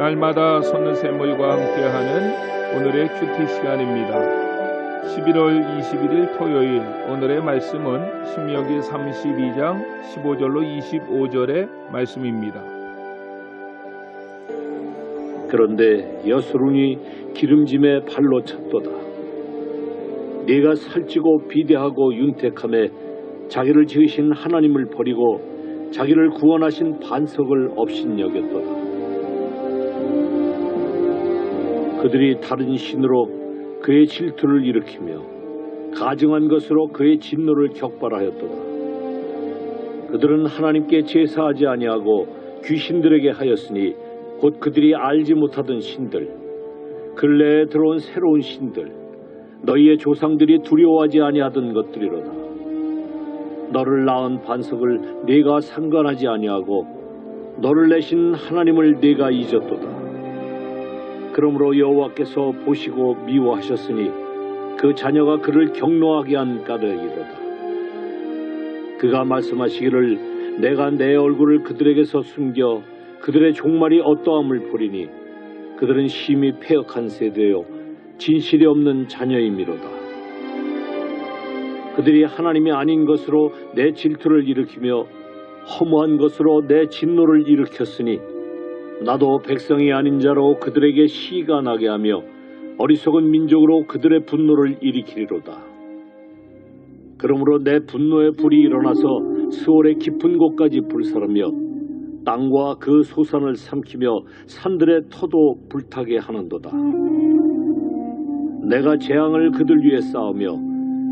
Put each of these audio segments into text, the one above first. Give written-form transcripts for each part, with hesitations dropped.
날마다 솟는 샘물과 함께하는 오늘의 큐티 시간입니다. 11월 21일 토요일 오늘의 말씀은 신명기 32장 15절로 25절의 말씀입니다. 그런데 여수론이 기름짐에 발로 찼도다. 네가 살찌고 비대하고 윤택함에 자기를 지으신 하나님을 버리고 자기를 구원하신 반석을 업신여겼도다. 그들이 다른 신으로 그의 질투를 일으키며 가증한 것으로 그의 진노를 격발하였도다. 그들은 하나님께 제사하지 아니하고 귀신들에게 하였으니 곧 그들이 알지 못하던 신들, 근래에 들어온 새로운 신들, 너희의 조상들이 두려워하지 아니하던 것들이로다. 너를 낳은 반석을 네가 상관하지 아니하고 너를 내신 하나님을 네가 잊었도다. 그러므로 여호와께서 보시고 미워하셨으니 그 자녀가 그를 경노하게 한 까닭이로다. 그가 말씀하시기를 내가 내 얼굴을 그들에게서 숨겨 그들의 종말이 어떠함을 보리니 그들은 심히 패역한 세대요 진실이 없는 자녀이미로다. 그들이 하나님이 아닌 것으로 내 질투를 일으키며 허무한 것으로 내 진노를 일으켰으니 나도 백성이 아닌 자로 그들에게 시가 나게 하며 어리석은 민족으로 그들의 분노를 일으키리로다. 그러므로 내 분노의 불이 일어나서 스올의 깊은 곳까지 불사르며 땅과 그 소산을 삼키며 산들의 터도 불타게 하는도다. 내가 재앙을 그들 위에 쌓으며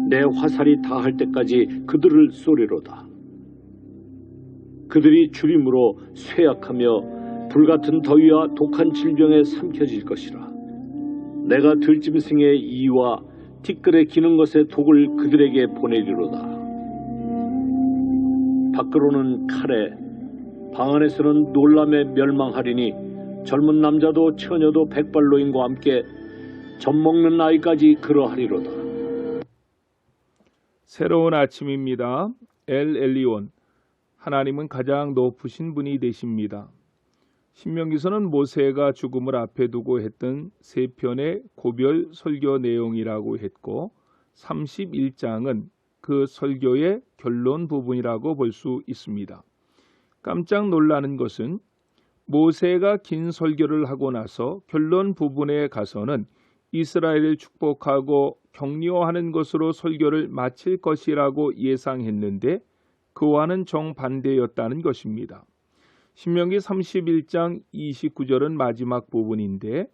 내 화살이 다할 때까지 그들을 쏘리로다. 그들이 주림으로 쇠약하며 불같은 더위와 독한 질병에 삼켜질 것이라. 내가 들짐승의 이와 티끌에 기는 것의 독을 그들에게 보내리로다. 밖으로는 칼에 방 안에서는 놀람에 멸망하리니 젊은 남자도 처녀도 백발노인과 함께 젖먹는 아이까지 그러하리로다. 새로운 아침입니다. 엘 엘리온, 하나님은 가장 높으신 분이 되십니다. 신명기서는 모세가 죽음을 앞에 두고 했던 세 편의 고별 설교 내용이라고 했고 31장은 그 설교의 결론 부분이라고 볼 수 있습니다. 깜짝 놀라는 것은 모세가 긴 설교를 하고 나서 결론 부분에 가서는 이스라엘을 축복하고 격려하는 것으로 설교를 마칠 것이라고 예상했는데 그와는 정반대였다는 것입니다. 신명기 31장 29절은 마지막 부분인데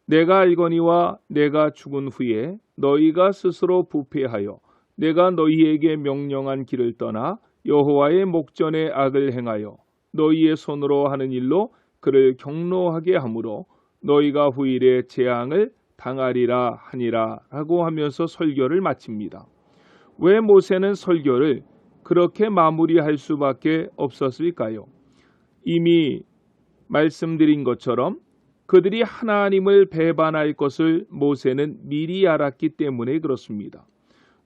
내가 알거니와 내가 죽은 후에 너희가 스스로 부패하여 내가 너희에게 명령한 길을 떠나 여호와의 목전에 악을 행하여 너희의 손으로 하는 일로 그를 경노하게 하므로 너희가 후일에 재앙을 당하리라 하니라 라고 하면서 설교를 마칩니다. 왜 모세는 설교를 그렇게 마무리할 수밖에 없었을까요? 이미 말씀드린 것처럼 그들이 하나님을 배반할 것을 모세는 미리 알았기 때문에 그렇습니다.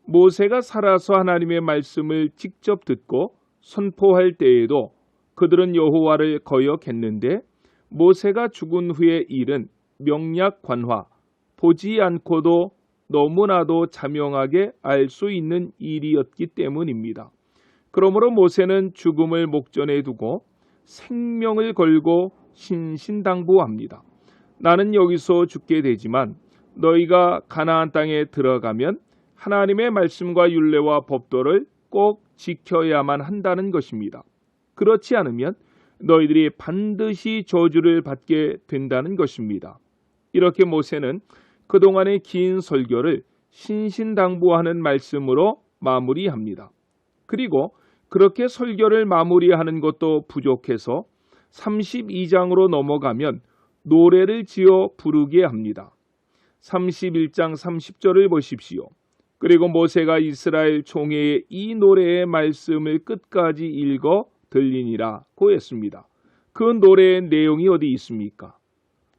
모세가 살아서 하나님의 말씀을 직접 듣고 선포할 때에도 그들은 여호와를 거역했는데 모세가 죽은 후의 일은 명약관화, 보지 않고도 너무나도 자명하게 알 수 있는 일이었기 때문입니다. 그러므로 모세는 죽음을 목전에 두고 생명을 걸고 신신당부합니다. 나는 여기서 죽게 되지만 너희가 가나안 땅에 들어가면 하나님의 말씀과 율례와 법도를 꼭 지켜야만 한다는 것입니다. 그렇지 않으면 너희들이 반드시 저주를 받게 된다는 것입니다. 이렇게 모세는 그동안의 긴 설교를 신신당부하는 말씀으로 마무리합니다. 그리고 그렇게 설교를 마무리하는 것도 부족해서 32장으로 넘어가면 노래를 지어 부르게 합니다. 31장 30절을 보십시오. 그리고 모세가 이스라엘 총회에 이 노래의 말씀을 끝까지 읽어 들리니라고 했습니다. 그 노래의 내용이 어디 있습니까?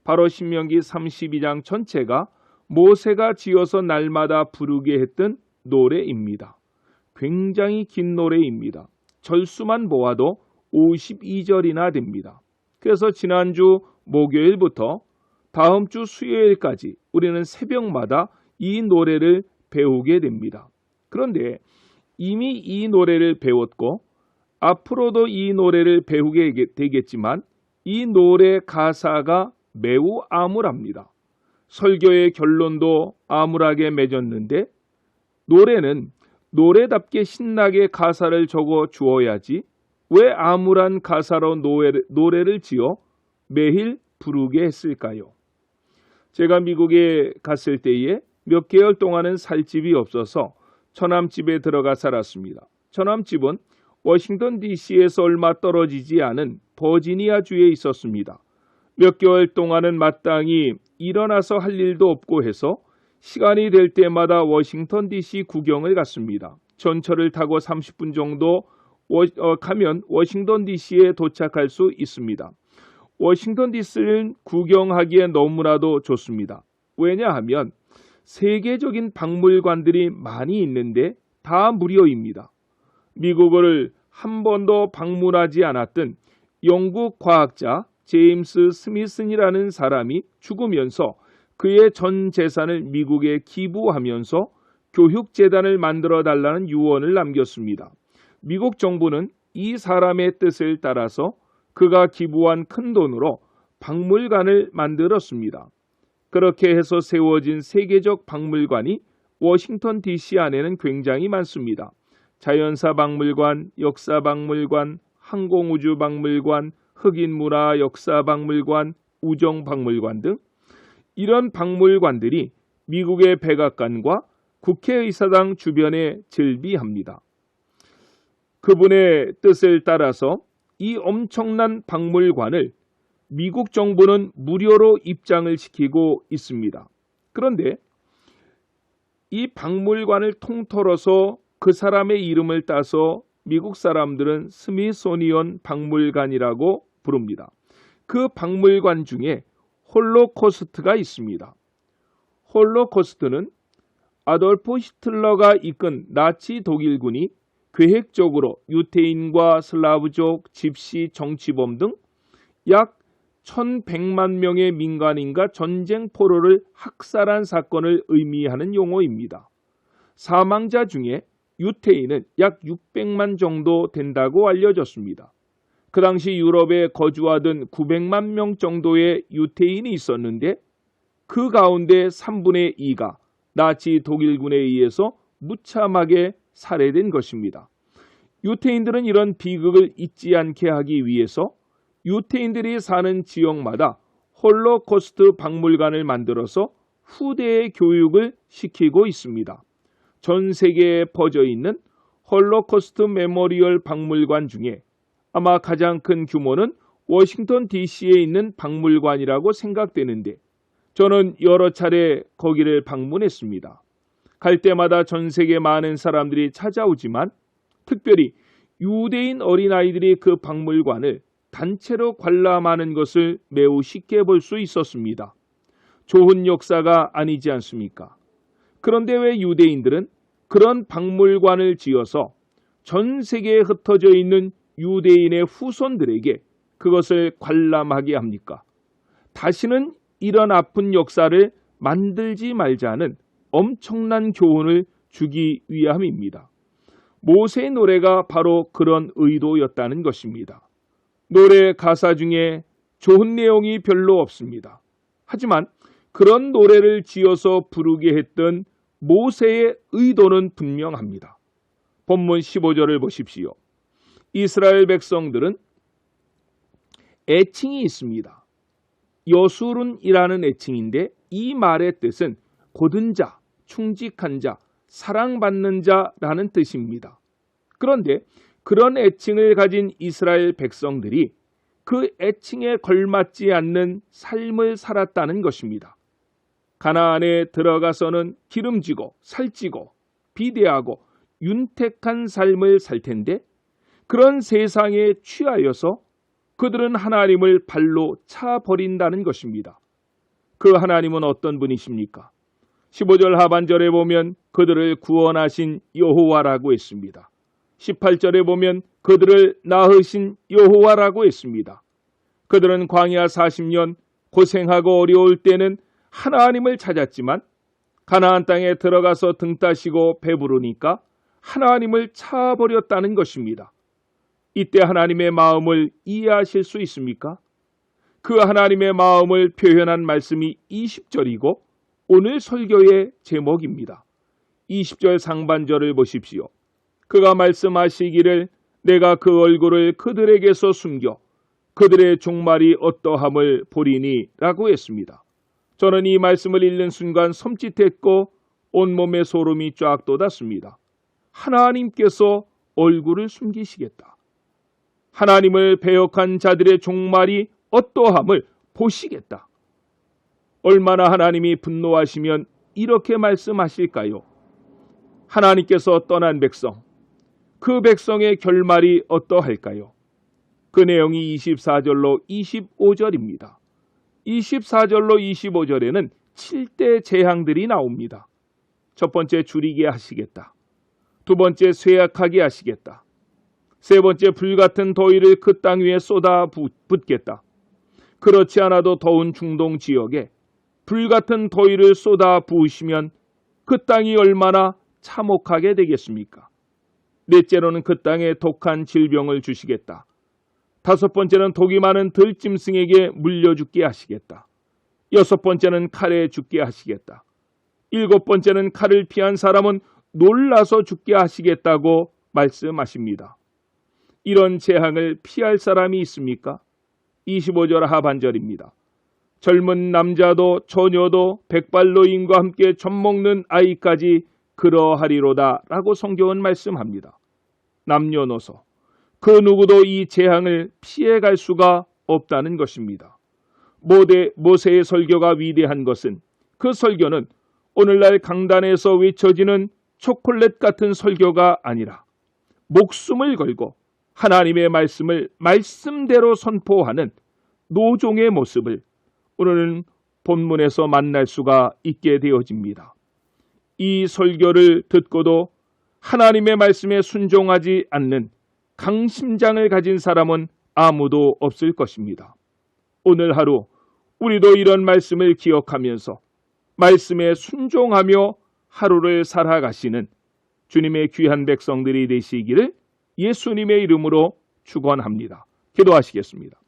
바로 신명기 32장 전체가 모세가 지어서 날마다 부르게 했던 노래입니다. 굉장히 긴 노래입니다. 절수만 모아도 52절이나 됩니다. 그래서 지난주 목요일부터 다음 주 수요일까지 우리는 새벽마다 이 노래를 배우게 됩니다. 그런데 이미 이 노래를 배웠고 앞으로도 이 노래를 배우게 되겠지만 이 노래 가사가 매우 암울합니다. 설교의 결론도 암울하게 맺었는데 노래는 노래답게 신나게 가사를 적어 주어야지 왜 암울한 가사로 노래를 지어 매일 부르게 했을까요? 제가 미국에 갔을 때에 몇 개월 동안은 살 집이 없어서 처남집에 들어가 살았습니다. 처남집은 워싱턴 DC에서 얼마 떨어지지 않은 버지니아주에 있었습니다. 몇 개월 동안은 마땅히 일어나서 할 일도 없고 해서 시간이 될 때마다 워싱턴 DC 구경을 갔습니다. 전철을 타고 30분 정도 가면 워싱턴 DC에 도착할 수 있습니다. 워싱턴 DC는 구경하기에 너무나도 좋습니다. 왜냐하면 세계적인 박물관들이 많이 있는데 다 무료입니다. 미국을 한 번도 방문하지 않았던 영국 과학자 제임스 스미슨이라는 사람이 죽으면서 그의 전 재산을 미국에 기부하면서 교육재단을 만들어 달라는 유언을 남겼습니다. 미국 정부는 이 사람의 뜻을 따라서 그가 기부한 큰 돈으로 박물관을 만들었습니다. 그렇게 해서 세워진 세계적 박물관이 워싱턴 DC 안에는 굉장히 많습니다. 자연사 박물관, 역사 박물관, 항공우주 박물관, 흑인문화 역사 박물관, 우정 박물관 등 이런 박물관들이 미국의 백악관과 국회의사당 주변에 즐비합니다. 그분의 뜻을 따라서 이 엄청난 박물관을 미국 정부는 무료로 입장을 시키고 있습니다. 그런데 이 박물관을 통틀어서 그 사람의 이름을 따서 미국 사람들은 스미소니언 박물관이라고 부릅니다. 그 박물관 중에 홀로코스트가 있습니다. 홀로코스트는 아돌프 히틀러가 이끈 나치 독일군이 계획적으로 유태인과 슬라브족, 집시, 정치범 등 약 1100만 명의 민간인과 전쟁 포로를 학살한 사건을 의미하는 용어입니다. 사망자 중에 유태인은 약 600만 정도 된다고 알려졌습니다. 그 당시 유럽에 거주하던 900만 명 정도의 유태인이 있었는데 그 가운데 3분의 2가 나치 독일군에 의해서 무참하게 살해된 것입니다. 유태인들은 이런 비극을 잊지 않게 하기 위해서 유태인들이 사는 지역마다 홀로코스트 박물관을 만들어서 후대의 교육을 시키고 있습니다. 전 세계에 퍼져 있는 홀로코스트 메모리얼 박물관 중에 아마 가장 큰 규모는 워싱턴 DC에 있는 박물관이라고 생각되는데 저는 여러 차례 거기를 방문했습니다. 갈 때마다 전 세계 많은 사람들이 찾아오지만 특별히 유대인 어린아이들이 그 박물관을 단체로 관람하는 것을 매우 쉽게 볼 수 있었습니다. 좋은 역사가 아니지 않습니까? 그런데 왜 유대인들은 그런 박물관을 지어서 전 세계에 흩어져 있는 유대인의 후손들에게 그것을 관람하게 합니까? 다시는 이런 아픈 역사를 만들지 말자는 엄청난 교훈을 주기 위함입니다. 모세의 노래가 바로 그런 의도였다는 것입니다. 노래 가사 중에 좋은 내용이 별로 없습니다. 하지만 그런 노래를 지어서 부르게 했던 모세의 의도는 분명합니다. 본문 15절을 보십시오. 이스라엘 백성들은 애칭이 있습니다. 여술은이라는 애칭인데 이 말의 뜻은 고든 자, 충직한 자, 사랑받는 자라는 뜻입니다. 그런데 그런 애칭을 가진 이스라엘 백성들이 그 애칭에 걸맞지 않는 삶을 살았다는 것입니다. 가나안에 들어가서는 기름지고 살찌고 비대하고 윤택한 삶을 살 텐데 그런 세상에 취하여서 그들은 하나님을 발로 차버린다는 것입니다. 그 하나님은 어떤 분이십니까? 15절 하반절에 보면 그들을 구원하신 여호와라고 했습니다. 18절에 보면 그들을 낳으신 여호와라고 했습니다. 그들은 광야 40년 고생하고 어려울 때는 하나님을 찾았지만 가나안 땅에 들어가서 등 따시고 배부르니까 하나님을 차버렸다는 것입니다. 이때 하나님의 마음을 이해하실 수 있습니까? 그 하나님의 마음을 표현한 말씀이 20절이고 오늘 설교의 제목입니다. 20절 상반절을 보십시오. 그가 말씀하시기를 내가 그 얼굴을 그들에게서 숨겨 그들의 종말이 어떠함을 보리니 라고 했습니다. 저는 이 말씀을 읽는 순간 섬찟했고 온몸에 소름이 쫙 돋았습니다. 하나님께서 얼굴을 숨기시겠다. 하나님을 배역한 자들의 종말이 어떠함을 보시겠다. 얼마나 하나님이 분노하시면 이렇게 말씀하실까요? 하나님께서 떠난 백성, 그 백성의 결말이 어떠할까요? 그 내용이 24절로 25절입니다. 24절로 25절에는 7대 재앙들이 나옵니다. 첫 번째 줄이게 하시겠다. 두 번째 쇠약하게 하시겠다. 세 번째 불같은 더위를 그 땅 위에 쏟아 붓겠다. 그렇지 않아도 더운 중동 지역에 불같은 더위를 쏟아 부으시면 그 땅이 얼마나 참혹하게 되겠습니까? 넷째로는 그 땅에 독한 질병을 주시겠다. 다섯 번째는 독이 많은 들짐승에게 물려 죽게 하시겠다. 여섯 번째는 칼에 죽게 하시겠다. 일곱 번째는 칼을 피한 사람은 놀라서 죽게 하시겠다고 말씀하십니다. 이런 재앙을 피할 사람이 있습니까? 25절 하반절입니다. 젊은 남자도 처녀도 백발노인과 함께 젖먹는 아이까지 그러하리로다 라고 성경은 말씀합니다. 남녀노소 그 누구도 이 재앙을 피해갈 수가 없다는 것입니다. 모세의 설교가 위대한 것은 그 설교는 오늘날 강단에서 외쳐지는 초콜릿 같은 설교가 아니라 목숨을 걸고 하나님의 말씀을 말씀대로 선포하는 노종의 모습을 오늘은 본문에서 만날 수가 있게 되어집니다. 이 설교를 듣고도 하나님의 말씀에 순종하지 않는 강심장을 가진 사람은 아무도 없을 것입니다. 오늘 하루 우리도 이런 말씀을 기억하면서 말씀에 순종하며 하루를 살아가시는 주님의 귀한 백성들이 되시기를 예수님의 이름으로 축원합니다. 기도하시겠습니다.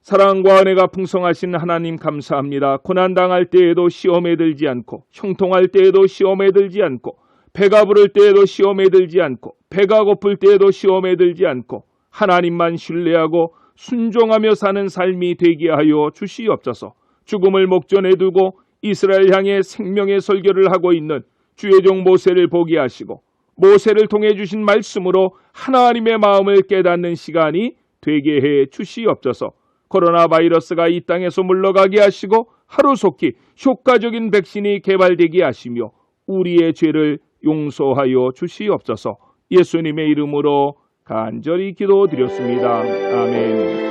사랑과 은혜가 풍성하신 하나님 감사합니다. 고난당할 때에도 시험에 들지 않고 형통할 때에도 시험에 들지 않고 배가 부를 때에도 시험에 들지 않고 배가 고플 때에도 시험에 들지 않고 하나님만 신뢰하고 순종하며 사는 삶이 되게 하여 주시옵소서. 죽음을 목전에 두고 이스라엘 향해 생명의 설교를 하고 있는 주의 종 모세를 보게 하시고 모세를 통해 주신 말씀으로 하나님의 마음을 깨닫는 시간이 되게 해 주시옵소서. 코로나 바이러스가 이 땅에서 물러가게 하시고 하루속히 효과적인 백신이 개발되게 하시며 우리의 죄를 용서하여 주시옵소서. 예수님의 이름으로 간절히 기도드렸습니다. 아멘.